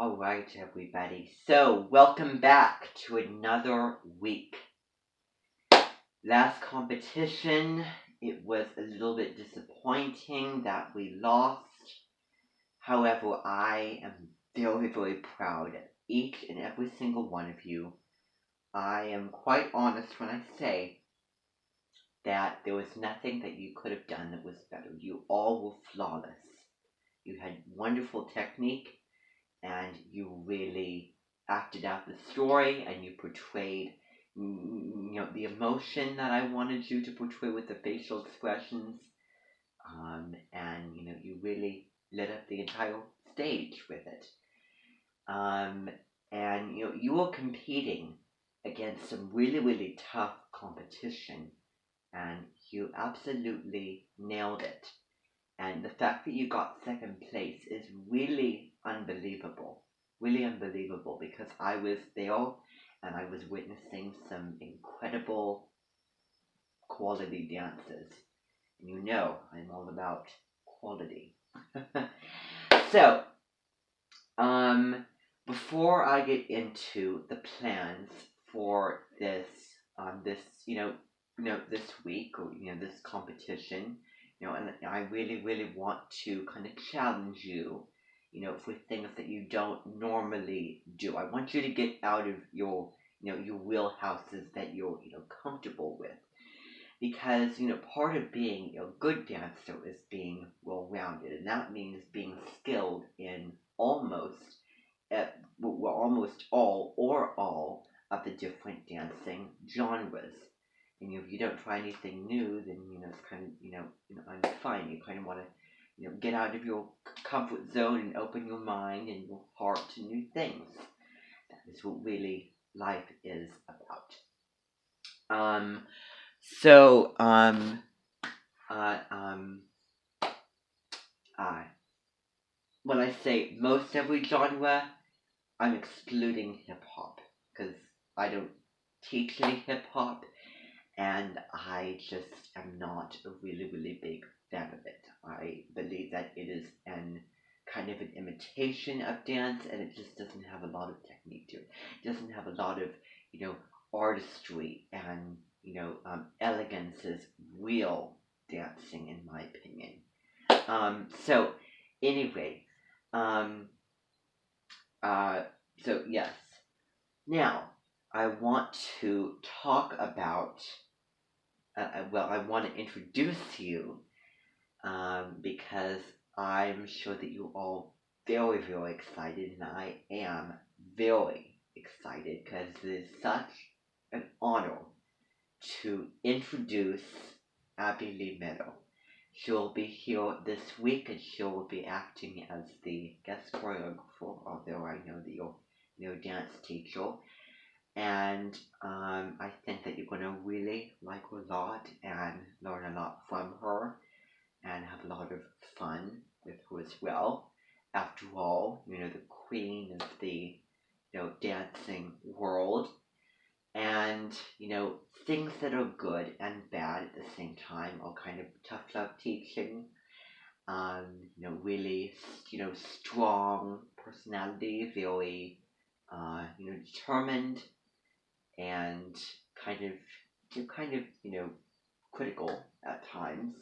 All right, everybody. So, welcome back to another week. Last competition, it was a little bit disappointing that we lost. However, I am very, very proud of each and every single one of you. I am quite honest when I say that there was nothing that you could have done that was better. You all were flawless. You had wonderful technique, and you really acted out the story, and you portrayed the emotion that I wanted you to portray with the facial expressions, and you really lit up the entire stage with it. And you were competing against some really, really tough competition, and you absolutely nailed it. And the fact that you got second place is really unbelievable. Really unbelievable, because I was there and I was witnessing some incredible quality dances. And I'm all about quality. So, before I get into the plans for this week, or this competition, and I really, really want to kind of challenge you, for things that you don't normally do. I want you to get out of your wheelhouses that you're comfortable with, because part of being a good dancer is being well-rounded, and that means being skilled in almost all of the different dancing genres. And if you don't try anything new, then it's kind of fine. You kind of want to get out of your comfort zone and open your mind and your heart to new things. That is what really life is about. So when I say most every genre, I'm excluding hip hop, because I don't teach any hip hop, and I just am not a really, really big fan of it. I believe that it is an kind of an imitation of dance, and it just doesn't have a lot of technique to it. It doesn't have a lot of, artistry and, elegance as real dancing, in my opinion. So, anyway, um, yes. Now, I want to talk about, I want to introduce you, because I'm sure that you're all very, very excited, and I am very excited, because it is such an honor to introduce Abby Lee Meadow. She'll be here this week, and she will be acting as the guest choreographer, although I know that you're dance teacher. And I think that you're going to really like her a lot and learn a lot from her and have a lot of fun with her as well. After all, the queen of the dancing world. And things that are good and bad at the same time, are kind of tough love teaching. Really, strong personality, very, determined, and kind of, critical at times.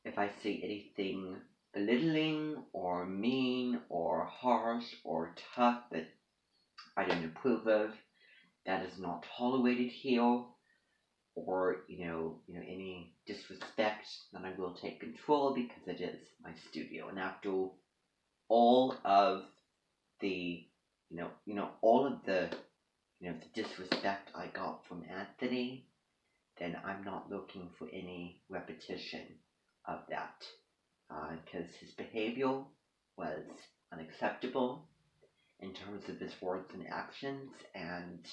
If I see anything belittling or mean or harsh or tough that I don't approve of, that is not tolerated here, or any disrespect, then I will take control, because it is my studio. And after all of the all of the the disrespect I got from Anthony, then I'm not looking for any repetition of that, because his behavior was unacceptable in terms of his words and actions, and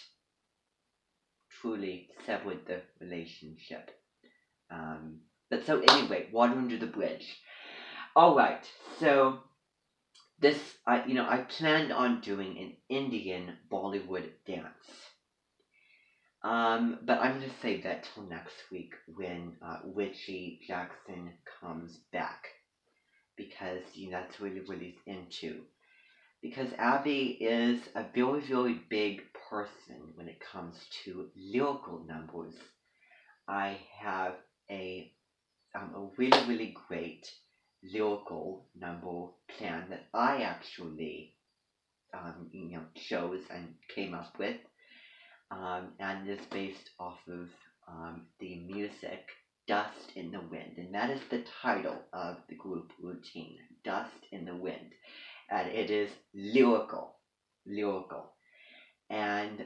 truly severed the relationship. But so anyway, water under the bridge. All right, so I planned on doing an Indian Bollywood dance. But I'm gonna save that till next week, when Witchy Jackson comes back, because that's really, really into. because Abby is a very, very big person when it comes to lyrical numbers. I have a a really, really great lyrical number plan that I actually chose and came up with, and is based off of the music Dust in the Wind, and that is the title of the group routine, Dust in the Wind, and it is lyrical, and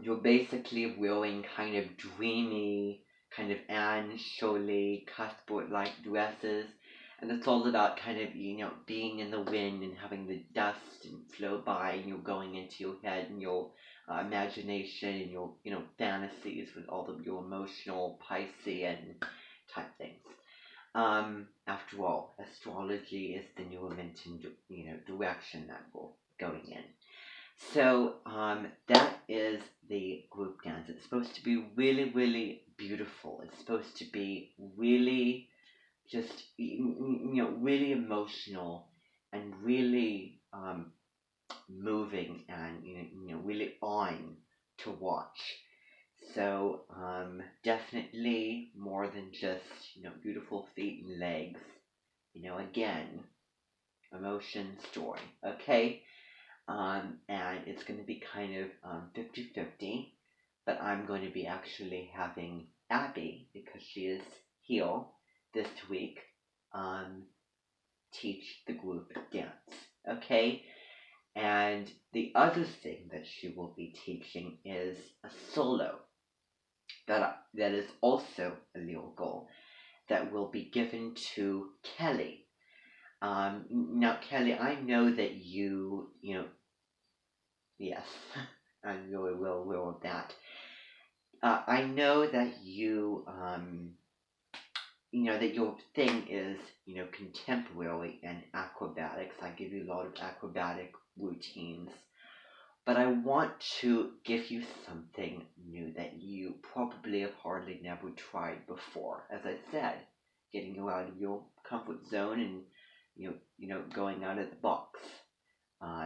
you're basically wearing kind of dreamy, kind of Anne Shirley Cuthbert-like dresses, and it's all about kind of being in the wind and having the dust and flow by, and you're going into your head and your imagination and your fantasies with all of your emotional Piscean type things. After all, astrology is the new Lenten direction that we're going in. So that is the group dance. It's supposed to be really, really beautiful. It's supposed to be really just really emotional and really moving and really on to watch. So definitely more than just beautiful feet and legs. Again, emotion, story. Okay. And it's going to be kind of 50-50, but I'm going to be actually having Abby, because she is here this week, um, teach the group dance. Okay? And the other thing that she will be teaching is a solo that is also illegal, that will be given to Kelly. Now, Kelly, I know that yes, I'm really well aware of that. I know that that your thing is, contemporary and acrobatics. I give you a lot of acrobatic routines, but I want to give you something new that you probably have hardly never tried before. As I said, getting you out of your comfort zone and going out of the box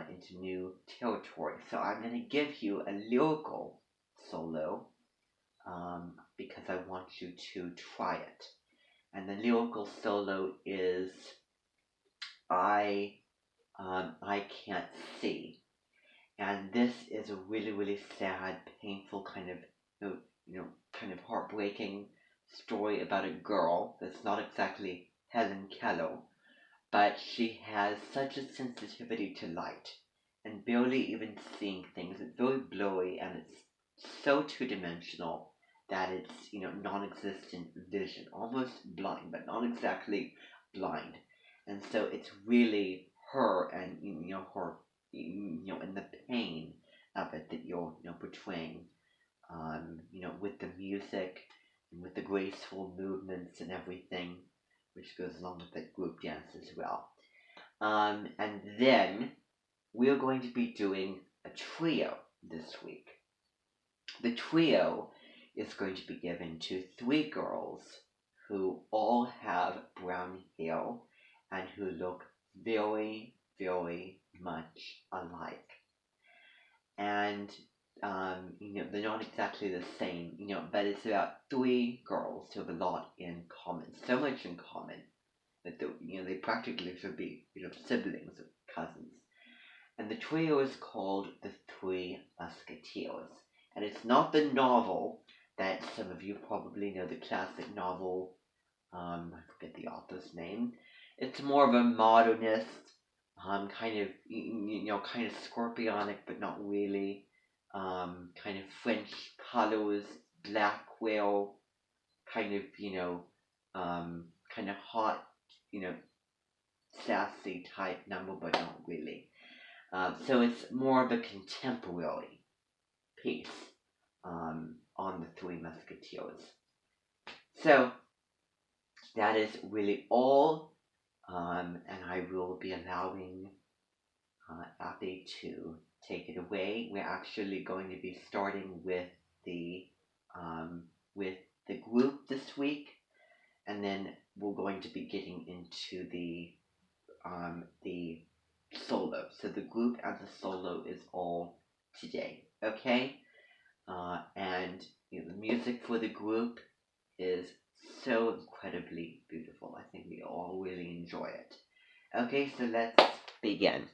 into new territory. So I'm going to give you a lyrical solo, because I want you to try it. And the lyrical solo is I Can't See. And this is a really, really sad, painful kind of, kind of heartbreaking story about a girl that's not exactly Helen Keller, but she has such a sensitivity to light and barely even seeing things. It's very blurry and it's so two-dimensional that it's non-existent vision, almost blind, but not exactly blind. And so it's really her and her and the pain of it that you're portraying, with the music and with the graceful movements and everything, which goes along with the group dance as well. And then we're going to be doing a trio this week. The trio is going to be given to 3 girls who all have brown hair and who look very, very much alike. And they're not exactly the same, but it's about 3 girls who have a lot in common, so much in common that they practically should be siblings or cousins. And the trio is called the Three Musketeers, and it's not the novel that some of you probably know, the classic novel. I forget the author's name. It's more of a modernist, kind of kind of scorpionic, but not really. Kind of French colors, black whale, kind of kind of hot, you know, sassy type number, but not really. So it's more of a contemporary piece, on the Three Musketeers. So that is really all, and I will be allowing Abby to take it away. We're actually going to be starting the with the group this week, and then we're going to be getting into the solo. So the group and the solo is all today. Okay? And the music for the group is so incredibly beautiful. I think we all really enjoy it. Okay, so let's begin.